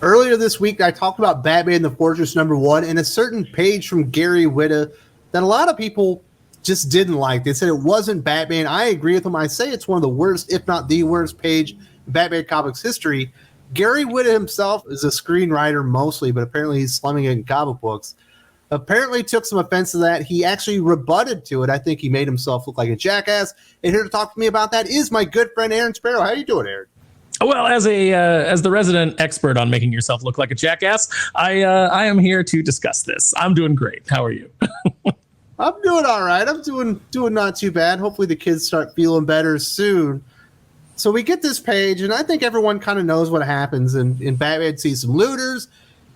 Earlier this week, I talked about Batman the Fortress #1 and a certain page from Gary Whitta that a lot of people just didn't like. They said it wasn't Batman. I agree with them. I say it's one of the worst, if not the worst page in Batman comics history. Gary Whitta himself is a screenwriter mostly, but apparently he's slumming it in comic books. Apparently took some offense to that. He actually rebutted to it. I think he made himself look like a jackass. And here to talk to me about that is my good friend Aaron Sparrow. How you doing, Aaron? Well, as the resident expert on making yourself look like a jackass, I am here to discuss this. I'm doing great. How are you? I'm doing all right. I'm doing not too bad. Hopefully the kids start feeling better soon. So we get this page, and I think everyone kind of knows what happens. And Batman sees some looters,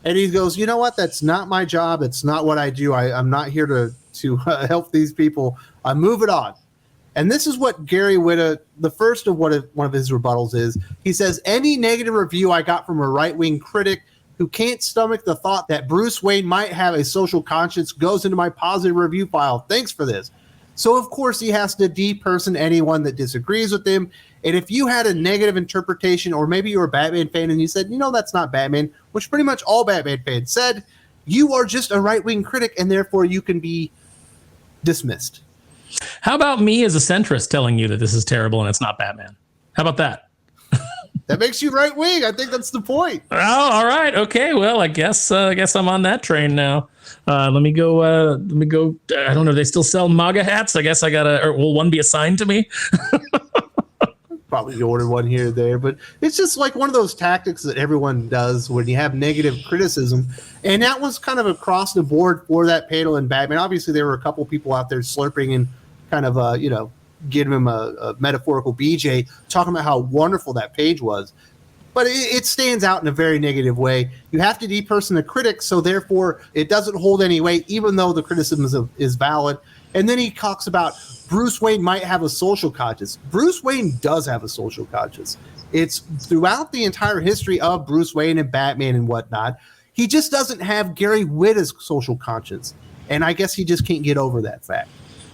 and he goes, "You know what? That's not my job. It's not what I do. I'm not here to help these people. I move it on." And this is what Gary Whitta, the first of one of his rebuttals is. He says, "Any negative review I got from a right-wing critic who can't stomach the thought that Bruce Wayne might have a social conscience goes into my positive review file. Thanks for this." So, of course, he has to deperson anyone that disagrees with him. And if you had a negative interpretation, or maybe you're a Batman fan and you said, that's not Batman, which pretty much all Batman fans said, you are just a right-wing critic, and therefore you can be dismissed. How about me as a centrist telling you that this is terrible and it's not Batman? How about that? That makes you right wing. I think that's the point. Oh, all right. Okay. Well, I guess I'm on that train now. Let me go. I don't know. Do they still sell MAGA hats? I guess will one be assigned to me? Probably order one here or there, but it's just like one of those tactics that everyone does when you have negative criticism. And that was kind of across the board for that panel in Batman. Obviously, there were a couple people out there slurping and kind of, giving him a metaphorical BJ, talking about how wonderful that page was. But it stands out in a very negative way. You have to deperson the critic, so therefore it doesn't hold any weight, even though the criticism is valid. And then he talks about Bruce Wayne might have a social conscience. Bruce Wayne does have a social conscience. It's throughout the entire history of Bruce Wayne and Batman and whatnot. He just doesn't have Gary Whitta's social conscience. And I guess he just can't get over that fact.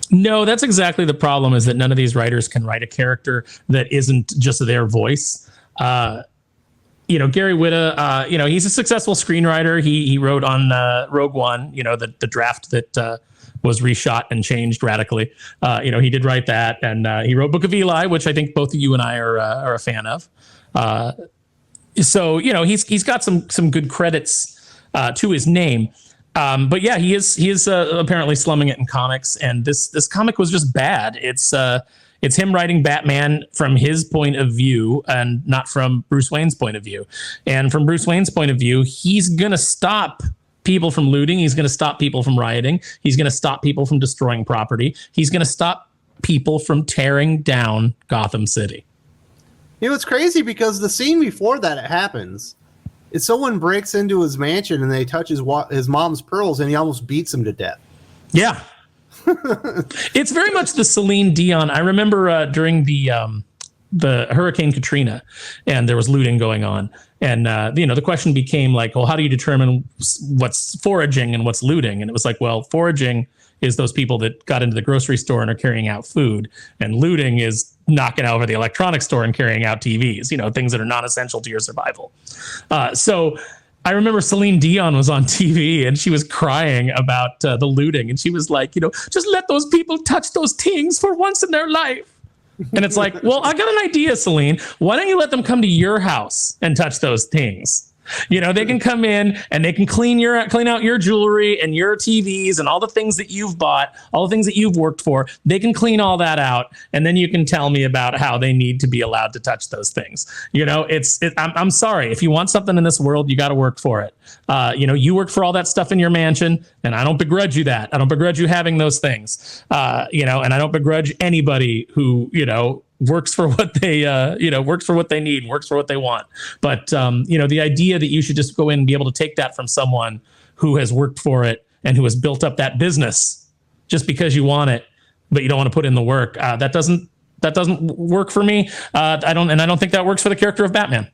No, that's exactly the problem, is that none of these writers can write a character that isn't just their voice. Gary Whitta, he's a successful screenwriter. He wrote on Rogue One, the draft that was reshot and changed radically. He did write that, and he wrote Book of Eli, which I think both of you and I are a fan of. So he's got some good credits to his name. But yeah, he is apparently slumming it in comics, and this comic was just bad. It's him writing Batman from his point of view and not from Bruce Wayne's point of view. And from Bruce Wayne's point of view, he's going to stop people from looting. He's going to stop people from rioting. He's going to stop people from destroying property. He's going to stop people from tearing down Gotham City. It's crazy because the scene before that it happens, is someone breaks into his mansion and they touch his mom's pearls and he almost beats him to death. Yeah. It's very much the Celine Dion. I remember during the Hurricane Katrina, and there was looting going on. And, the question became like, well, how do you determine what's foraging and what's looting? And it was like, well, foraging is those people that got into the grocery store and are carrying out food. And looting is knocking over the electronics store and carrying out TVs, things that are non-essential to your survival. So I remember Celine Dion was on TV and she was crying about the looting. And she was like, just let those people touch those things for once in their life. And it's like, well, I got an idea, Celine. Why don't you let them come to your house and touch those things? They can come in and they can clean out your jewelry and your TVs and all the things that you've bought, all the things that you've worked for. They can clean all that out. And then you can tell me about how they need to be allowed to touch those things. I'm sorry. If you want something in this world, you got to work for it. You worked for all that stuff in your mansion, and I don't begrudge you that. I don't begrudge you having those things. And I don't begrudge anybody who, works for what they works for what they need, works for what they want. But the idea that you should just go in and be able to take that from someone who has worked for it and who has built up that business just because you want it, but you don't want to put in the work, that doesn't work for me. I don't think that works for the character of Batman.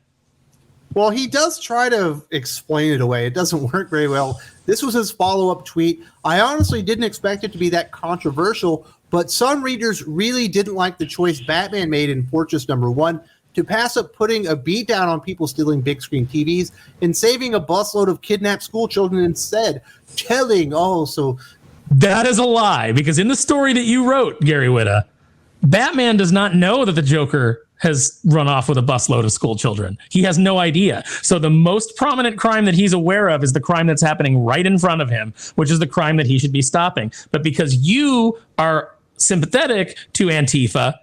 Well, he does try to explain it away. It doesn't work very well. This was his follow-up tweet. I honestly didn't expect it to be that controversial, but some readers really didn't like the choice Batman made in Fortress #1. to pass up putting a beat down on people stealing big screen TVs and saving a busload of kidnapped school children instead. That is a lie, because in the story that you wrote, Gary Whitta, Batman does not know that the Joker has run off with a busload of school children. He has no idea. So the most prominent crime that he's aware of is the crime that's happening right in front of him, which is the crime that he should be stopping. But because you are sympathetic to Antifa,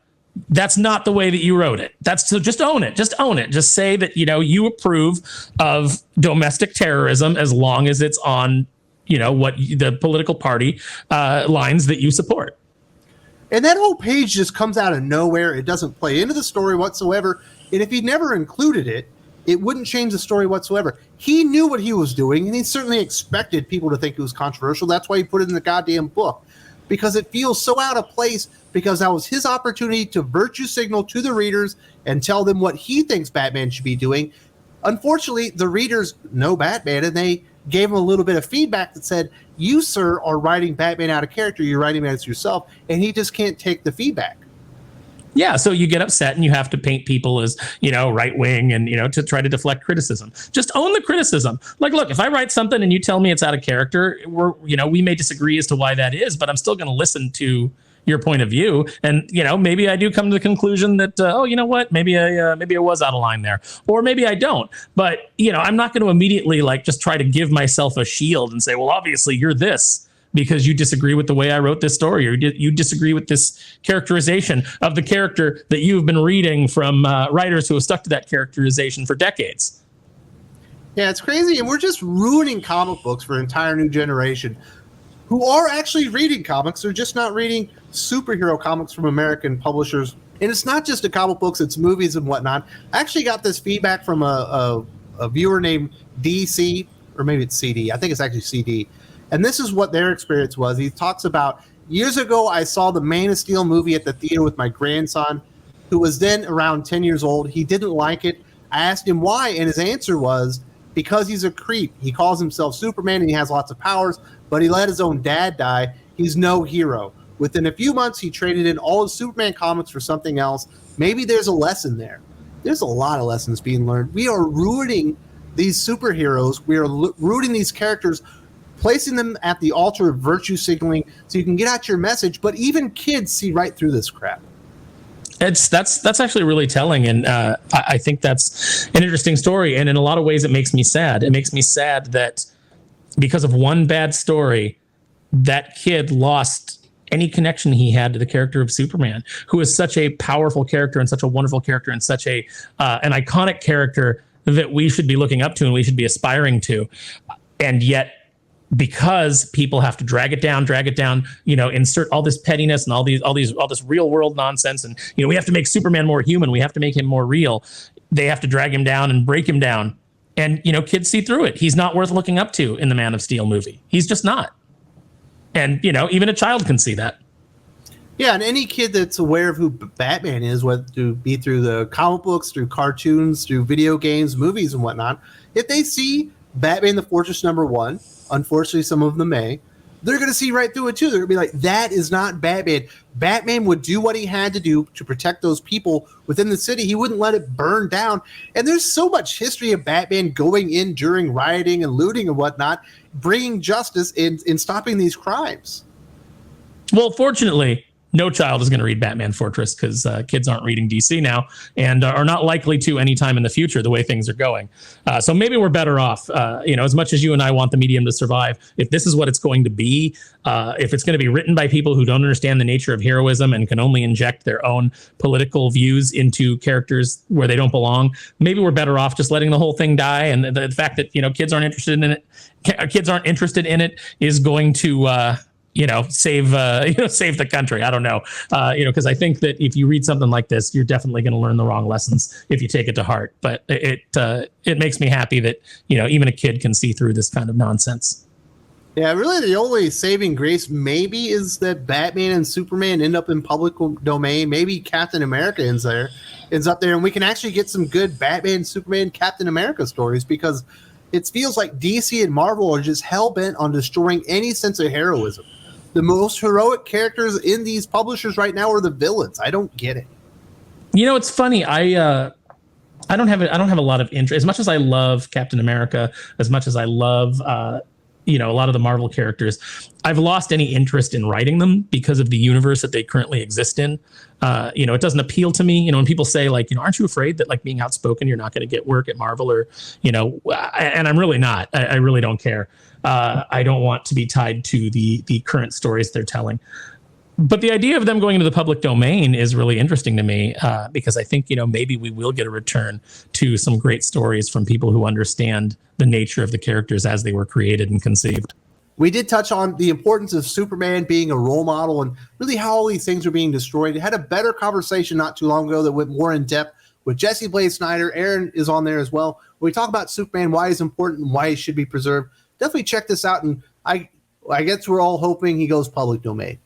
that's not the way that you wrote it. So just own it. Just own it. Just say that, you approve of domestic terrorism as long as it's on, what the political party lines that you support. And that whole page just comes out of nowhere. It doesn't play into the story whatsoever. And if he never included it, it wouldn't change the story whatsoever. He knew what he was doing, and he certainly expected people to think it was controversial. That's why he put it in the goddamn book, because it feels so out of place, because that was his opportunity to virtue signal to the readers and tell them what he thinks Batman should be doing. Unfortunately, the readers know Batman, and they gave him a little bit of feedback that said, you, sir, are writing Batman out of character. You're writing it as yourself. And he just can't take the feedback. Yeah, so you get upset and you have to paint people as, right wing and, to try to deflect criticism. Just own the criticism. Like, look, if I write something and you tell me it's out of character, we may disagree as to why that is, but I'm still going to listen to your point of view. And, maybe I do come to the conclusion that, maybe I was out of line there, or maybe I don't. But, I'm not going to immediately just try to give myself a shield and say, well, obviously you're this because you disagree with the way I wrote this story, or you disagree with this characterization of the character that you've been reading from writers who have stuck to that characterization for decades. Yeah, it's crazy. And we're just ruining comic books for an entire new generation who are actually reading comics. They're just not reading superhero comics from American publishers. And it's not just the comic books, it's movies and whatnot. I actually got this feedback from a viewer named DC, or maybe it's CD. I think it's actually CD. And this is what their experience was. He talks about, years ago, I saw the Man of Steel movie at the theater with my grandson, who was then around 10 years old. He didn't like it. I asked him why, and his answer was, because he's a creep. He calls himself Superman and he has lots of powers, but he let his own dad die. He's no hero. Within a few months, he traded in all his Superman comics for something else. Maybe there's a lesson there. There's a lot of lessons being learned. We are ruining these superheroes. We are ruining these characters, placing them at the altar of virtue signaling so you can get out your message. But even kids see right through this crap. That's actually really telling, and I think that's an interesting story. And in a lot of ways, it makes me sad. It makes me sad that because of one bad story, that kid lost any connection he had to the character of Superman, who is such a powerful character and such a wonderful character and such an iconic character that we should be looking up to and we should be aspiring to. And yet, because people have to drag it down, insert all this pettiness and all this real world nonsense. And, we have to make Superman more human. We have to make him more real. They have to drag him down and break him down. And, kids see through it. He's not worth looking up to in the Man of Steel movie. He's just not. And, even a child can see that. Yeah, and any kid that's aware of who Batman is, whether it be through the comic books, through cartoons, through video games, movies, and whatnot, if they see Batman the Fortress #1, unfortunately some of them may, they're going to see right through it too. They're going to be like, that is not Batman. Batman would do what he had to do to protect those people within the city. He wouldn't let it burn down. And there's so much history of Batman going in during rioting and looting and whatnot, bringing justice in stopping these crimes. Well, fortunately, no child is going to read Batman Fortress because kids aren't reading DC now and are not likely to anytime in the future the way things are going. So maybe we're better off, as much as you and I want the medium to survive, if this is what it's going to be, if it's going to be written by people who don't understand the nature of heroism and can only inject their own political views into characters where they don't belong, maybe we're better off just letting the whole thing die. And the fact that, kids aren't interested in it is going to, save the country. I don't know. Because I think that if you read something like this, you're definitely going to learn the wrong lessons if you take it to heart. But it makes me happy that, even a kid can see through this kind of nonsense. Yeah, really the only saving grace maybe is that Batman and Superman end up in public domain. Maybe Captain America ends up there, and we can actually get some good Batman, Superman, Captain America stories, because it feels like DC and Marvel are just hell-bent on destroying any sense of heroism. The most heroic characters in these publishers right now are the villains. I don't get it. It's funny. I I don't have a lot of interest. As much as I love Captain America, as much as I love a lot of the Marvel characters, I've lost any interest in writing them because of the universe that they currently exist in. It doesn't appeal to me. When people say like, aren't you afraid that like being outspoken, you're not going to get work at Marvel or, and I'm really not. I really don't care. I don't want to be tied to the current stories they're telling. But the idea of them going into the public domain is really interesting to me because I think, maybe we will get a return to some great stories from people who understand the nature of the characters as they were created and conceived. We did touch on the importance of Superman being a role model and really how all these things are being destroyed. We had a better conversation not too long ago that went more in depth with Jesse Blaze Snyder. Aaron is on there as well. We talk about Superman, why he's important and why he should be preserved. Definitely check this out. And I guess we're all hoping he goes public domain.